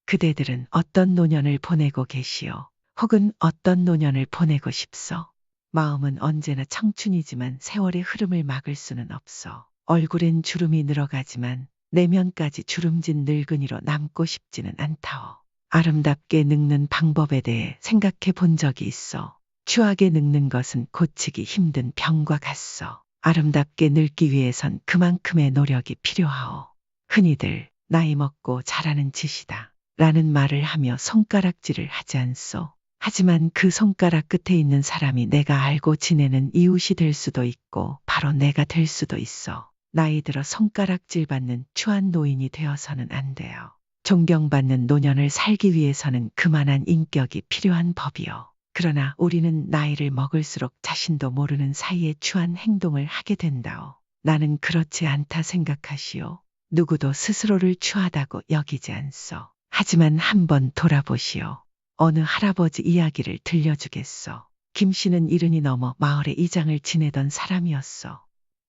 그대들은 어떤 노년을 보내고 계시오? 혹은 어떤 노년을 보내고 싶소? 마음은 언제나 청춘이지만 세월의 흐름을 막을 수는 없어. 얼굴엔 주름이 늘어가지만 내면까지 주름진 늙은이로 남고 싶지는 않다오. 아름답게 늙는 방법에 대해 생각해 본 적이 있어. 추하게 늙는 것은 고치기 힘든 병과 같소. 아름답게 늙기 위해선 그만큼의 노력이 필요하오. 흔히들 나이 먹고 잘하는 짓이다 라는 말을 하며 손가락질을 하지 않소. 하지만 그 손가락 끝에 있는 사람이 내가 알고 지내는 이웃이 될 수도 있고 바로 내가 될 수도 있어. 나이 들어 손가락질 받는 추한 노인이 되어서는 안 돼요. 존경받는 노년을 살기 위해서는 그만한 인격이 필요한 법이요. 그러나 우리는 나이를 먹을수록 자신도 모르는 사이에 추한 행동을 하게 된다오. 나는 그렇지 않다 생각하시오. 누구도 스스로를 추하다고 여기지 않소. 하지만 한번 돌아보시오. 어느 할아버지 이야기를 들려주겠소. 김 씨는 70이 넘어 마을의 이장을 지내던 사람이었소.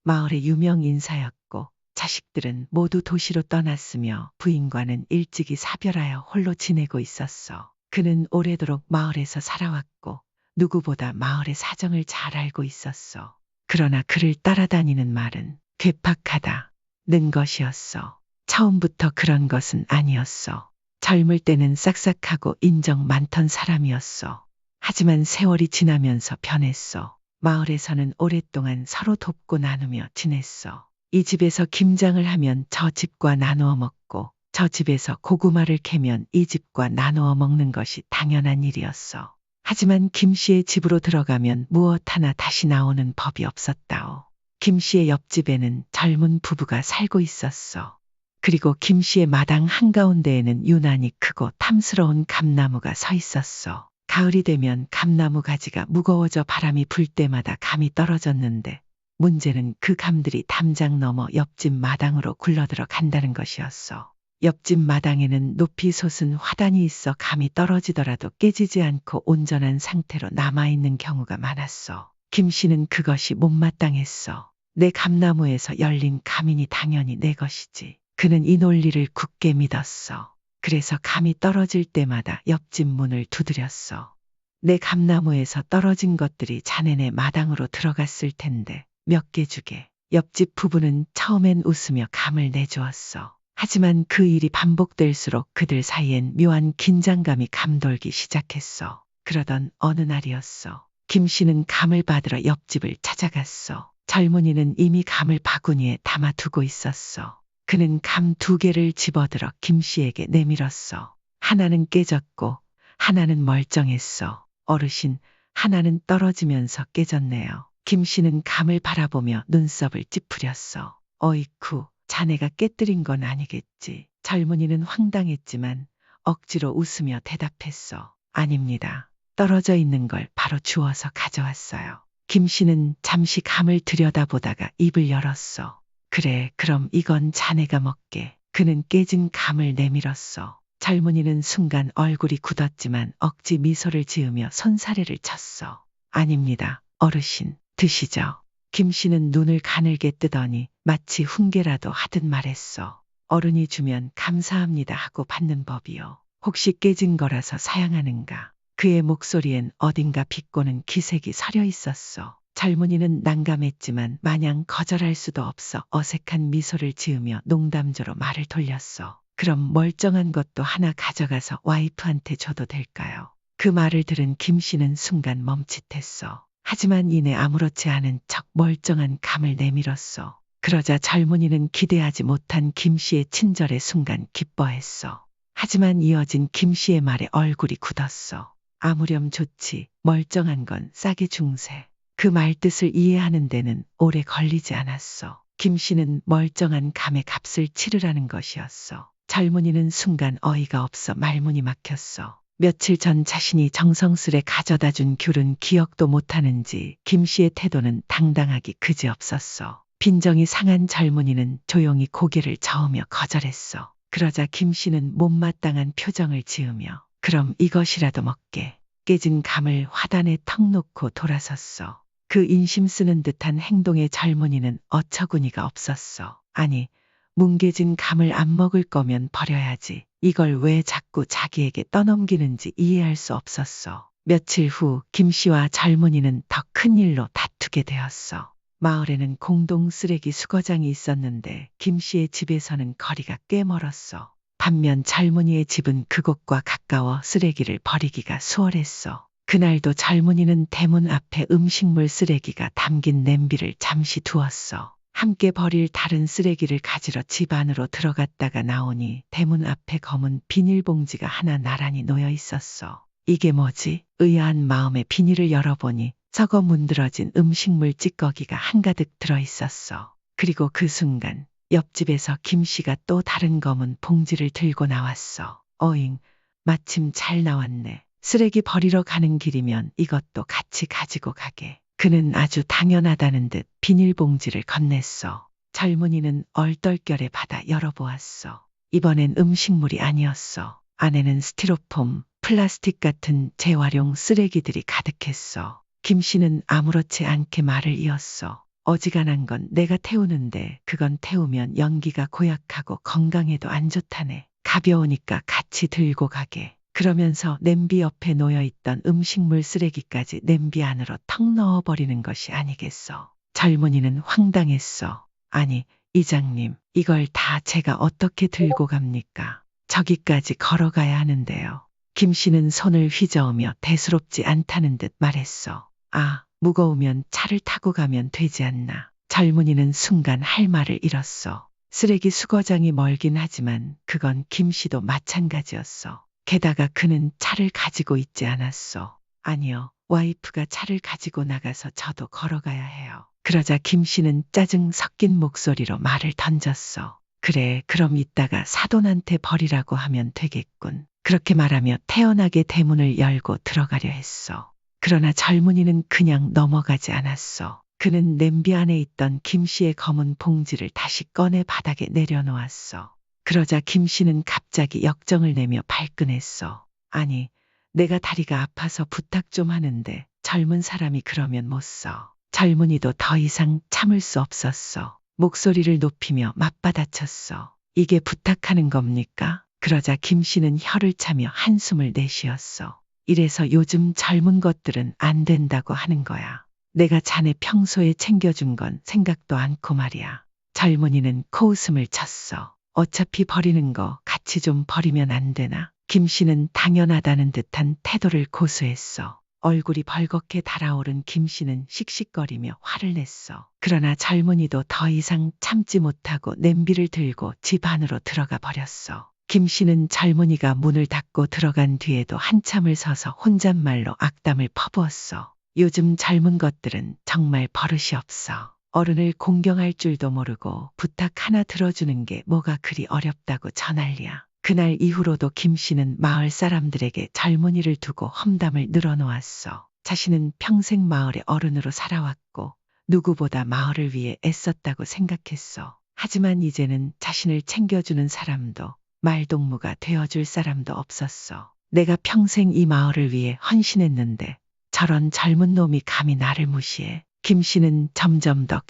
마을의 유명 인사였고 자식들은 모두 도시로 떠났으며 부인과는 일찍이 사별하여 홀로 지내고 있었어. 그는 오래도록 마을에서 살아왔고 누구보다 마을의 사정을 잘 알고 있었어. 그러나 그를 따라다니는 말은 괴팍하다 는 것이었어. 처음부터 그런 것은 아니었어. 젊을 때는 싹싹하고 인정 많던 사람이었어. 하지만 세월이 지나면서 변했어. 마을에서는 오랫동안 서로 돕고 나누며 지냈어. 이 집에서 김장을 하면 저 집과 나누어 먹고 저 집에서 고구마를 캐면 이 집과 나누어 먹는 것이 당연한 일이었어. 하지만 김 씨의 집으로 들어가면 무엇 하나 다시 나오는 법이 없었다오. 김 씨의 옆집에는 젊은 부부가 살고 있었어. 그리고 김 씨의 마당 한가운데에는 유난히 크고 탐스러운 감나무가 서 있었어. 가을이 되면 감나무 가지가 무거워져 바람이 불 때마다 감이 떨어졌는데 문제는 그 감들이 담장 넘어 옆집 마당으로 굴러들어 간다는 것이었어. 옆집 마당에는 높이 솟은 화단이 있어 감이 떨어지더라도 깨지지 않고 온전한 상태로 남아있는 경우가 많았어. 김 씨는 그것이 못마땅했어. 내 감나무에서 열린 감이니 당연히 내 것이지. 그는 이 논리를 굳게 믿었어. 그래서 감이 떨어질 때마다 옆집 문을 두드렸어. 내 감나무에서 떨어진 것들이 자네네 마당으로 들어갔을 텐데 몇 개 주게. 옆집 부부는 처음엔 웃으며 감을 내주었어. 하지만 그 일이 반복될수록 그들 사이엔 묘한 긴장감이 감돌기 시작했어. 그러던 어느 날이었어. 김 씨는 감을 받으러 옆집을 찾아갔어. 젊은이는 이미 감을 바구니에 담아두고 있었어. 그는 감 2개를 집어들어 김 씨에게 내밀었어. 하나는 깨졌고 하나는 멀쩡했어. 어르신, 하나는 떨어지면서 깨졌네요. 김 씨는 감을 바라보며 눈썹을 찌푸렸어. 어이쿠, 자네가 깨뜨린 건 아니겠지. 젊은이는 황당했지만 억지로 웃으며 대답했어. 아닙니다. 떨어져 있는 걸 바로 주워서 가져왔어요. 김 씨는 잠시 감을 들여다보다가 입을 열었어. 그래, 그럼 이건 자네가 먹게. 그는 깨진 감을 내밀었어. 젊은이는 순간 얼굴이 굳었지만 억지 미소를 지으며 손사래를 쳤어. 아닙니다, 어르신. 드시죠. 김 씨는 눈을 가늘게 뜨더니 마치 훈계라도 하듯 말했어. 어른이 주면 감사합니다 하고 받는 법이요. 혹시 깨진 거라서 사양하는가. 그의 목소리엔 어딘가 비꼬는 기색이 서려 있었어. 젊은이는 난감했지만 마냥 거절할 수도 없어 어색한 미소를 지으며 농담조로 말을 돌렸어. 그럼 멀쩡한 것도 하나 가져가서 와이프한테 줘도 될까요? 그 말을 들은 김 씨는 순간 멈칫했어. 하지만 이내 아무렇지 않은 척 멀쩡한 감을 내밀었어. 그러자 젊은이는 기대하지 못한 김 씨의 친절에 순간 기뻐했어. 하지만 이어진 김 씨의 말에 얼굴이 굳었어. 아무렴 좋지, 멀쩡한 건 싸게 중세. 그 말뜻을 이해하는 데는 오래 걸리지 않았어. 김 씨는 멀쩡한 감의 값을 치르라는 것이었어. 젊은이는 순간 어이가 없어 말문이 막혔어. 며칠 전 자신이 정성스레 가져다 준 귤은 기억도 못하는지 김 씨의 태도는 당당하기 그지없었어. 빈정이 상한 젊은이는 조용히 고개를 저으며 거절했어. 그러자 김 씨는 못마땅한 표정을 지으며 그럼 이것이라도 먹게. 깨진 감을 화단에 턱 놓고 돌아섰어. 그 인심 쓰는 듯한 행동에 젊은이는 어처구니가 없었어. 아니, 뭉개진 감을 안 먹을 거면 버려야지. 이걸 왜 자꾸 자기에게 떠넘기는지 이해할 수 없었어. 며칠 후 김 씨와 젊은이는 더 큰 일로 다투게 되었어. 마을에는 공동 쓰레기 수거장이 있었는데 김 씨의 집에서는 거리가 꽤 멀었어. 반면 젊은이의 집은 그곳과 가까워 쓰레기를 버리기가 수월했어. 그날도 젊은이는 대문 앞에 음식물 쓰레기가 담긴 냄비를 잠시 두었어. 함께 버릴 다른 쓰레기를 가지러 집 안으로 들어갔다가 나오니 대문 앞에 검은 비닐봉지가 하나 나란히 놓여 있었어. 이게 뭐지? 의아한 마음에 비닐을 열어보니 썩어 문드러진 음식물 찌꺼기가 한가득 들어있었어. 그리고 그 순간 옆집에서 김 씨가 또 다른 검은 봉지를 들고 나왔어. 어잉, 마침 잘 나왔네. 쓰레기 버리러 가는 길이면 이것도 같이 가지고 가게. 그는 아주 당연하다는 듯 비닐봉지를 건넸어. 젊은이는 얼떨결에 받아 열어보았어. 이번엔 음식물이 아니었어. 안에는 스티로폼, 플라스틱 같은 재활용 쓰레기들이 가득했어. 김 씨는 아무렇지 않게 말을 이었어. 어지간한 건 내가 태우는데 그건 태우면 연기가 고약하고 건강에도 안 좋다네. 가벼우니까 같이 들고 가게. 그러면서 냄비 옆에 놓여있던 음식물 쓰레기까지 냄비 안으로 턱 넣어버리는 것이 아니겠어. 젊은이는 황당했어. 아니, 이장님, 이걸 다 제가 어떻게 들고 갑니까? 저기까지 걸어가야 하는데요. 김 씨는 손을 휘저으며 대수롭지 않다는 듯 말했어. 아, 무거우면 차를 타고 가면 되지 않나. 젊은이는 순간 할 말을 잃었어. 쓰레기 수거장이 멀긴 하지만 그건 김 씨도 마찬가지였어. 게다가 그는 차를 가지고 있지 않았어. 아니요, 와이프가 차를 가지고 나가서 저도 걸어가야 해요. 그러자 김 씨는 짜증 섞인 목소리로 말을 던졌어. 그래, 그럼 이따가 사돈한테 버리라고 하면 되겠군. 그렇게 말하며 태연하게 대문을 열고 들어가려 했어. 그러나 젊은이는 그냥 넘어가지 않았어. 그는 냄비 안에 있던 김 씨의 검은 봉지를 다시 꺼내 바닥에 내려놓았어. 그러자 김 씨는 갑자기 역정을 내며 발끈했어. 아니, 내가 다리가 아파서 부탁 좀 하는데 젊은 사람이 그러면 못 써. 젊은이도 더 이상 참을 수 없었어. 목소리를 높이며 맞받아쳤어. 이게 부탁하는 겁니까? 그러자 김 씨는 혀를 차며 한숨을 내쉬었어. 이래서 요즘 젊은 것들은 안 된다고 하는 거야. 내가 자네 평소에 챙겨준 건 생각도 않고 말이야. 젊은이는 코웃음을 쳤어. 어차피 버리는 거 같이 좀 버리면 안 되나? 김 씨는 당연하다는 듯한 태도를 고수했어. 얼굴이 벌겋게 달아오른 김 씨는 씩씩거리며 화를 냈어. 그러나 젊은이도 더 이상 참지 못하고 냄비를 들고 집 안으로 들어가 버렸어. 김 씨는 젊은이가 문을 닫고 들어간 뒤에도 한참을 서서 혼잣말로 악담을 퍼부었어. 요즘 젊은 것들은 정말 버릇이 없어. 어른을 공경할 줄도 모르고 부탁 하나 들어주는 게 뭐가 그리 어렵다고 전할리야. 그날 이후로도 김 씨는 마을 사람들에게 젊은이를 두고 험담을 늘어놓았어. 자신은 평생 마을의 어른으로 살아왔고 누구보다 마을을 위해 애썼다고 생각했어. 하지만 이제는 자신을 챙겨주는 사람도 말동무가 되어줄 사람도 없었어. 내가 평생 이 마을을 위해 헌신했는데 저런 젊은 놈이 감히 나를 무시해. 김 씨는 점점 더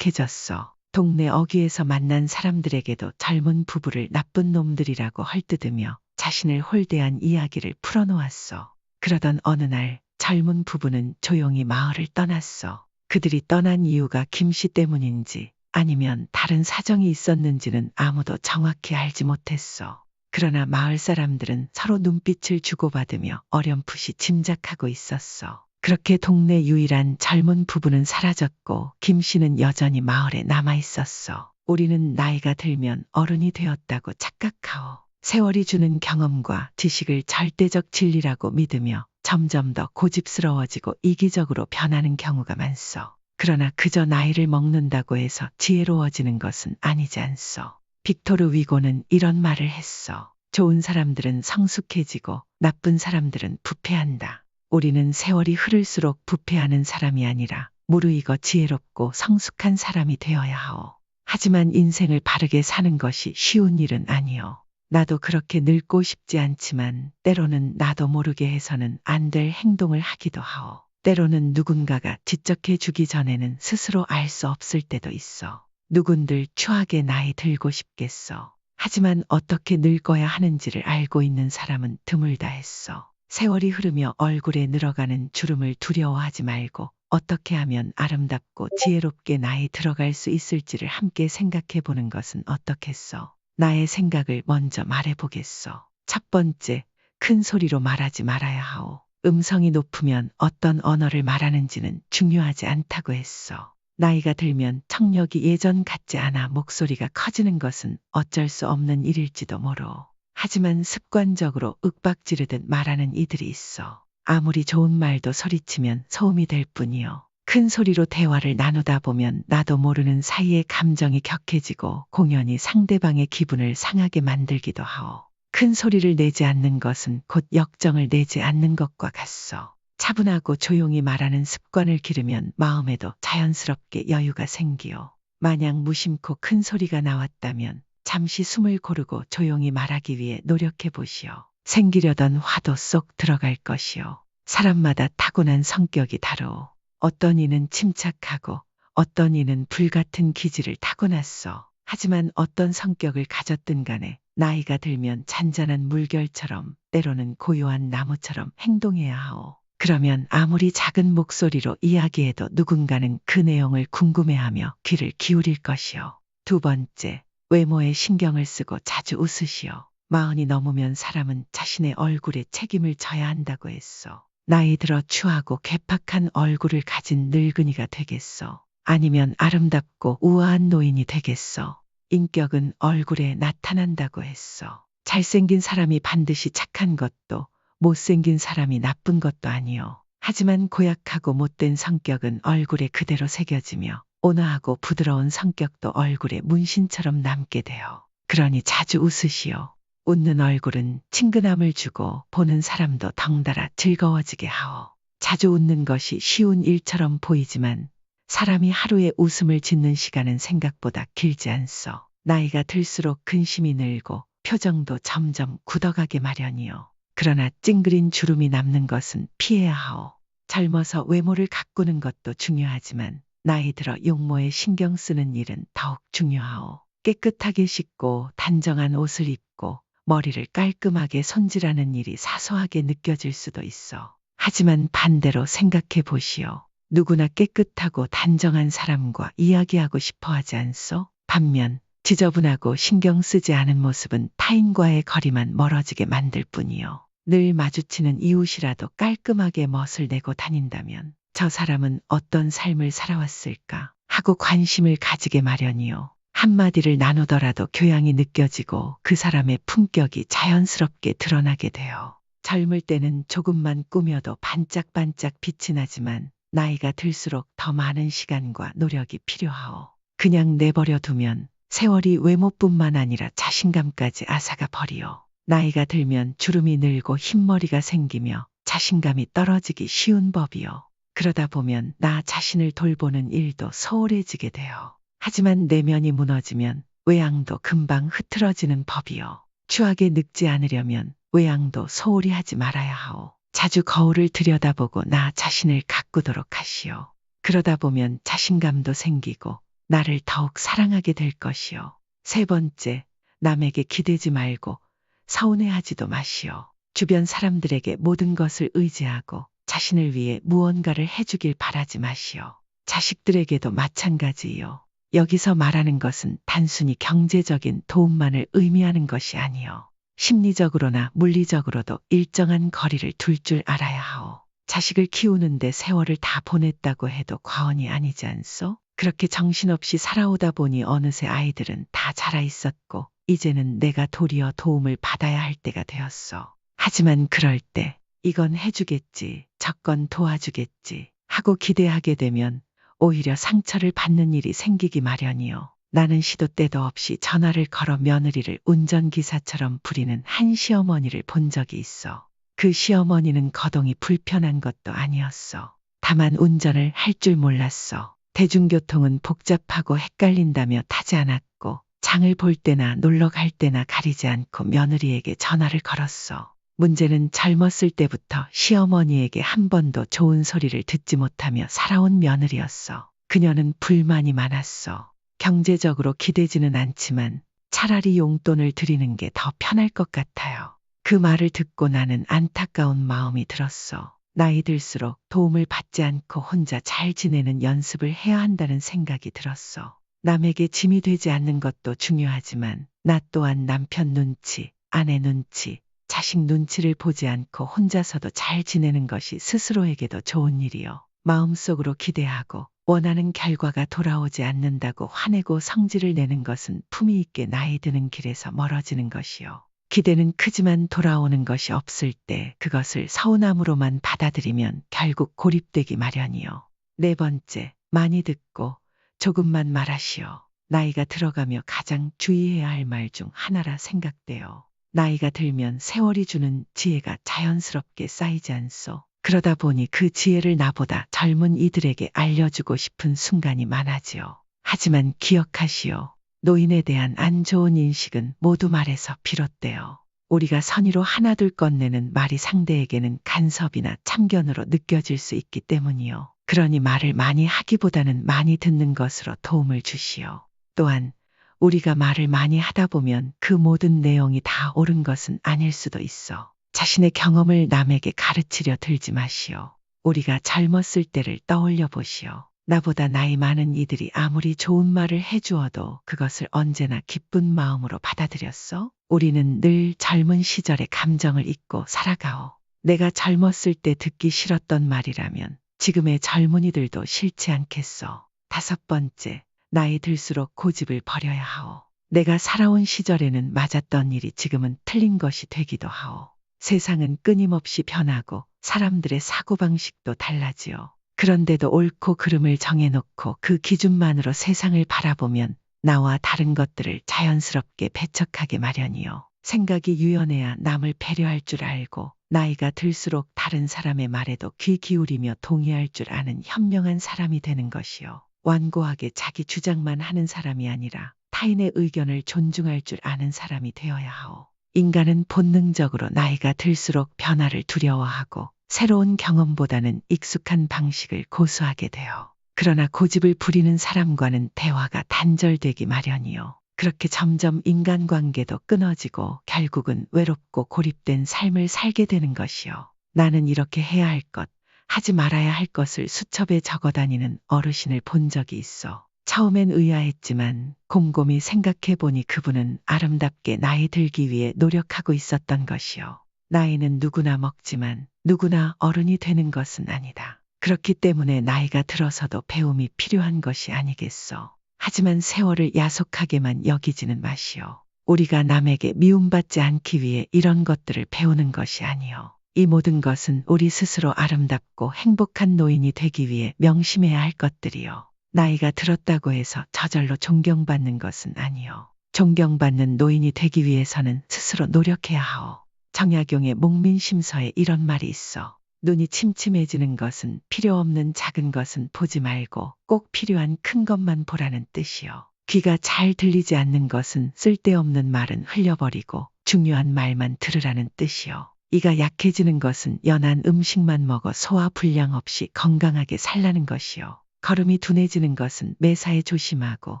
괴팍해졌어. 동네 어귀에서 만난 사람들에게도 젊은 부부를 나쁜 놈들이라고 헐뜯으며 자신을 홀대한 이야기를 풀어놓았어. 그러던 어느 날 젊은 부부는 조용히 마을을 떠났어. 그들이 떠난 이유가 김 씨 때문인지 아니면 다른 사정이 있었는지는 아무도 정확히 알지 못했어. 그러나 마을 사람들은 서로 눈빛을 주고받으며 어렴풋이 짐작하고 있었어. 그렇게 동네 유일한 젊은 부부는 사라졌고 김 씨는 여전히 마을에 남아 있었어. 우리는 나이가 들면 어른이 되었다고 착각하오. 세월이 주는 경험과 지식을 절대적 진리라고 믿으며 점점 더 고집스러워지고 이기적으로 변하는 경우가 많소. 그러나 그저 나이를 먹는다고 해서 지혜로워지는 것은 아니지 않소. 빅토르 위고는 이런 말을 했어. 좋은 사람들은 성숙해지고 나쁜 사람들은 부패한다. 우리는 세월이 흐를수록 부패하는 사람이 아니라 무르익어 지혜롭고 성숙한 사람이 되어야 하오. 하지만 인생을 바르게 사는 것이 쉬운 일은 아니오. 나도 그렇게 늙고 싶지 않지만 때로는 나도 모르게 해서는 안 될 행동을 하기도 하오. 때로는 누군가가 지적해 주기 전에는 스스로 알 수 없을 때도 있어. 누군들 추하게 나이 들고 싶겠어. 하지만 어떻게 늙어야 하는지를 알고 있는 사람은 드물다 했어. 세월이 흐르며 얼굴에 늘어가는 주름을 두려워하지 말고 어떻게 하면 아름답고 지혜롭게 나이 들어갈 수 있을지를 함께 생각해 보는 것은 어떻겠어. 나의 생각을 먼저 말해보겠어. 첫 번째, 큰 소리로 말하지 말아야 하오. 음성이 높으면 어떤 언어를 말하는지는 중요하지 않다고 했어. 나이가 들면 청력이 예전 같지 않아 목소리가 커지는 것은 어쩔 수 없는 일일지도 모르오. 하지만 습관적으로 윽박지르듯 말하는 이들이 있어. 아무리 좋은 말도 소리치면 소음이 될 뿐이요. 큰 소리로 대화를 나누다 보면 나도 모르는 사이에 감정이 격해지고 공연히 상대방의 기분을 상하게 만들기도 하오. 큰 소리를 내지 않는 것은 곧 역정을 내지 않는 것과 같소. 차분하고 조용히 말하는 습관을 기르면 마음에도 자연스럽게 여유가 생기오. 만약 무심코 큰 소리가 나왔다면 잠시 숨을 고르고 조용히 말하기 위해 노력해 보시오. 생기려던 화도 쏙 들어갈 것이오. 사람마다 타고난 성격이 다르오. 어떤 이는 침착하고 어떤 이는 불같은 기질을 타고났어. 하지만 어떤 성격을 가졌든 간에 나이가 들면 잔잔한 물결처럼 때로는 고요한 나무처럼 행동해야 하오. 그러면 아무리 작은 목소리로 이야기해도 누군가는 그 내용을 궁금해하며 귀를 기울일 것이오. 두 번째, 외모에 신경을 쓰고 자주 웃으시오. 40이 넘으면 사람은 자신의 얼굴에 책임을 져야 한다고 했어. 나이 들어 추하고 괴팍한 얼굴을 가진 늙은이가 되겠어. 아니면 아름답고 우아한 노인이 되겠어. 인격은 얼굴에 나타난다고 했어. 잘생긴 사람이 반드시 착한 것도 못생긴 사람이 나쁜 것도 아니요. 하지만 고약하고 못된 성격은 얼굴에 그대로 새겨지며 온화하고 부드러운 성격도 얼굴에 문신처럼 남게 돼요. 그러니 자주 웃으시오. 웃는 얼굴은 친근함을 주고 보는 사람도 덩달아 즐거워지게 하오. 자주 웃는 것이 쉬운 일처럼 보이지만 사람이 하루에 웃음을 짓는 시간은 생각보다 길지 않소. 나이가 들수록 근심이 늘고 표정도 점점 굳어가게 마련이요. 그러나 찡그린 주름이 남는 것은 피해야 하오. 젊어서 외모를 가꾸는 것도 중요하지만 나이 들어 용모에 신경 쓰는 일은 더욱 중요하오. 깨끗하게 씻고 단정한 옷을 입고 머리를 깔끔하게 손질하는 일이 사소하게 느껴질 수도 있어. 하지만 반대로 생각해 보시오. 누구나 깨끗하고 단정한 사람과 이야기하고 싶어 하지 않소? 반면 지저분하고 신경 쓰지 않은 모습은 타인과의 거리만 멀어지게 만들 뿐이요. 늘 마주치는 이웃이라도 깔끔하게 멋을 내고 다닌다면 저 사람은 어떤 삶을 살아왔을까 하고 관심을 가지게 마련이요. 한마디를 나누더라도 교양이 느껴지고 그 사람의 품격이 자연스럽게 드러나게 돼요. 젊을 때는 조금만 꾸며도 반짝반짝 빛이 나지만 나이가 들수록 더 많은 시간과 노력이 필요하오. 그냥 내버려 두면 세월이 외모뿐만 아니라 자신감까지 앗아가 버리오. 나이가 들면 주름이 늘고 흰머리가 생기며 자신감이 떨어지기 쉬운 법이요. 그러다 보면 나 자신을 돌보는 일도 소홀해지게 돼요. 하지만 내면이 무너지면 외양도 금방 흐트러지는 법이요. 추하게 늙지 않으려면 외양도 소홀히 하지 말아야 하오. 자주 거울을 들여다보고 나 자신을 가꾸도록 하시오. 그러다 보면 자신감도 생기고 나를 더욱 사랑하게 될 것이요. 세 번째, 남에게 기대지 말고 서운해하지도 마시오. 주변 사람들에게 모든 것을 의지하고 자신을 위해 무언가를 해주길 바라지 마시오. 자식들에게도 마찬가지요. 여기서 말하는 것은 단순히 경제적인 도움만을 의미하는 것이 아니요. 심리적으로나 물리적으로도 일정한 거리를 둘 줄 알아야 하오. 자식을 키우는데 세월을 다 보냈다고 해도 과언이 아니지 않소? 그렇게 정신없이 살아오다 보니 어느새 아이들은 다 자라 있었고 이제는 내가 도리어 도움을 받아야 할 때가 되었어. 하지만 그럴 때 이건 해주겠지, 저건 도와주겠지 하고 기대하게 되면 오히려 상처를 받는 일이 생기기 마련이요. 나는 시도 때도 없이 전화를 걸어 며느리를 운전기사처럼 부리는 한 시어머니를 본 적이 있어. 그 시어머니는 거동이 불편한 것도 아니었어. 다만 운전을 할 줄 몰랐어. 대중교통은 복잡하고 헷갈린다며 타지 않았고 장을 볼 때나 놀러 갈 때나 가리지 않고 며느리에게 전화를 걸었어. 문제는 젊었을 때부터 시어머니에게 한 번도 좋은 소리를 듣지 못하며 살아온 며느리였어. 그녀는 불만이 많았어. 경제적으로 기대지는 않지만 차라리 용돈을 드리는 게 더 편할 것 같아요. 그 말을 듣고 나는 안타까운 마음이 들었어. 나이 들수록 도움을 받지 않고 혼자 잘 지내는 연습을 해야 한다는 생각이 들었어. 남에게 짐이 되지 않는 것도 중요하지만 나 또한 남편 눈치, 아내 눈치, 자식 눈치를 보지 않고 혼자서도 잘 지내는 것이 스스로에게도 좋은 일이요. 마음속으로 기대하고 원하는 결과가 돌아오지 않는다고 화내고 성질을 내는 것은 품위 있게 나이 드는 길에서 멀어지는 것이요. 기대는 크지만 돌아오는 것이 없을 때 그것을 서운함으로만 받아들이면 결국 고립되기 마련이요. 네 번째, 많이 듣고 조금만 말하시오. 나이가 들어가며 가장 주의해야 할 말 중 하나라 생각돼요. 나이가 들면 세월이 주는 지혜가 자연스럽게 쌓이지 않소. 그러다 보니 그 지혜를 나보다 젊은 이들에게 알려주고 싶은 순간이 많아지요. 하지만 기억하시오. 노인에 대한 안 좋은 인식은 모두 말에서 비롯돼요. 우리가 선의로 하나둘 건네는 말이 상대에게는 간섭이나 참견으로 느껴질 수 있기 때문이요. 그러니 말을 많이 하기보다는 많이 듣는 것으로 도움을 주시오. 또한 우리가 말을 많이 하다 보면 그 모든 내용이 다 옳은 것은 아닐 수도 있어. 자신의 경험을 남에게 가르치려 들지 마시오. 우리가 젊었을 때를 떠올려 보시오. 나보다 나이 많은 이들이 아무리 좋은 말을 해주어도 그것을 언제나 기쁜 마음으로 받아들였어? 우리는 늘 젊은 시절의 감정을 잊고 살아가오. 내가 젊었을 때 듣기 싫었던 말이라면 지금의 젊은이들도 싫지 않겠어. 다섯 번째, 나이 들수록 고집을 버려야 하오. 내가 살아온 시절에는 맞았던 일이 지금은 틀린 것이 되기도 하오. 세상은 끊임없이 변하고 사람들의 사고방식도 달라지요. 그런데도 옳고 그름을 정해놓고 그 기준만으로 세상을 바라보면 나와 다른 것들을 자연스럽게 배척하게 마련이요. 생각이 유연해야 남을 배려할 줄 알고 나이가 들수록 다른 사람의 말에도 귀 기울이며 동의할 줄 아는 현명한 사람이 되는 것이요. 완고하게 자기 주장만 하는 사람이 아니라 타인의 의견을 존중할 줄 아는 사람이 되어야 하오. 인간은 본능적으로 나이가 들수록 변화를 두려워하고 새로운 경험보다는 익숙한 방식을 고수하게 돼요. 그러나 고집을 부리는 사람과는 대화가 단절되기 마련이요. 그렇게 점점 인간관계도 끊어지고 결국은 외롭고 고립된 삶을 살게 되는 것이요. 나는 이렇게 해야 할 것, 하지 말아야 할 것을 수첩에 적어 다니는 어르신을 본 적이 있어. 처음엔 의아했지만 곰곰이 생각해보니 그분은 아름답게 나이 들기 위해 노력하고 있었던 것이요. 나이는 누구나 먹지만 누구나 어른이 되는 것은 아니다. 그렇기 때문에 나이가 들어서도 배움이 필요한 것이 아니겠어. 하지만 세월을 야속하게만 여기지는 마시오. 우리가 남에게 미움받지 않기 위해 이런 것들을 배우는 것이 아니오. 이 모든 것은 우리 스스로 아름답고 행복한 노인이 되기 위해 명심해야 할 것들이요. 나이가 들었다고 해서 저절로 존경받는 것은 아니요. 존경받는 노인이 되기 위해서는 스스로 노력해야 하오. 정약용의 목민심서에 이런 말이 있어. 눈이 침침해지는 것은 필요 없는 작은 것은 보지 말고 꼭 필요한 큰 것만 보라는 뜻이요. 귀가 잘 들리지 않는 것은 쓸데없는 말은 흘려버리고 중요한 말만 들으라는 뜻이요. 이가 약해지는 것은 연한 음식만 먹어 소화 불량 없이 건강하게 살라는 것이요. 걸음이 둔해지는 것은 매사에 조심하고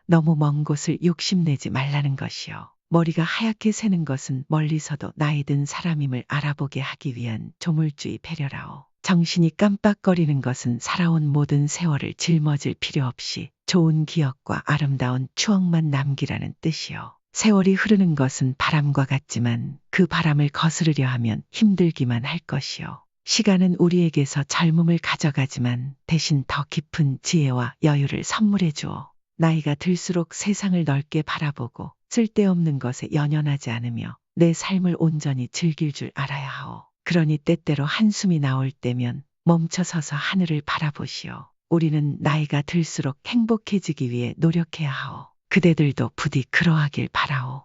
너무 먼 곳을 욕심내지 말라는 것이요. 머리가 하얗게 새는 것은 멀리서도 나이든 사람임을 알아보게 하기 위한 조물주의 배려라오. 정신이 깜빡거리는 것은 살아온 모든 세월을 짊어질 필요 없이 좋은 기억과 아름다운 추억만 남기라는 뜻이요. 세월이 흐르는 것은 바람과 같지만 그 바람을 거스르려 하면 힘들기만 할 것이요. 시간은 우리에게서 젊음을 가져가지만 대신 더 깊은 지혜와 여유를 선물해 주어. 나이가 들수록 세상을 넓게 바라보고 쓸데없는 것에 연연하지 않으며 내 삶을 온전히 즐길 줄 알아야 하오. 그러니 때때로 한숨이 나올 때면 멈춰서서 하늘을 바라보시오. 우리는 나이가 들수록 행복해지기 위해 노력해야 하오. 그대들도 부디 그러하길 바라오.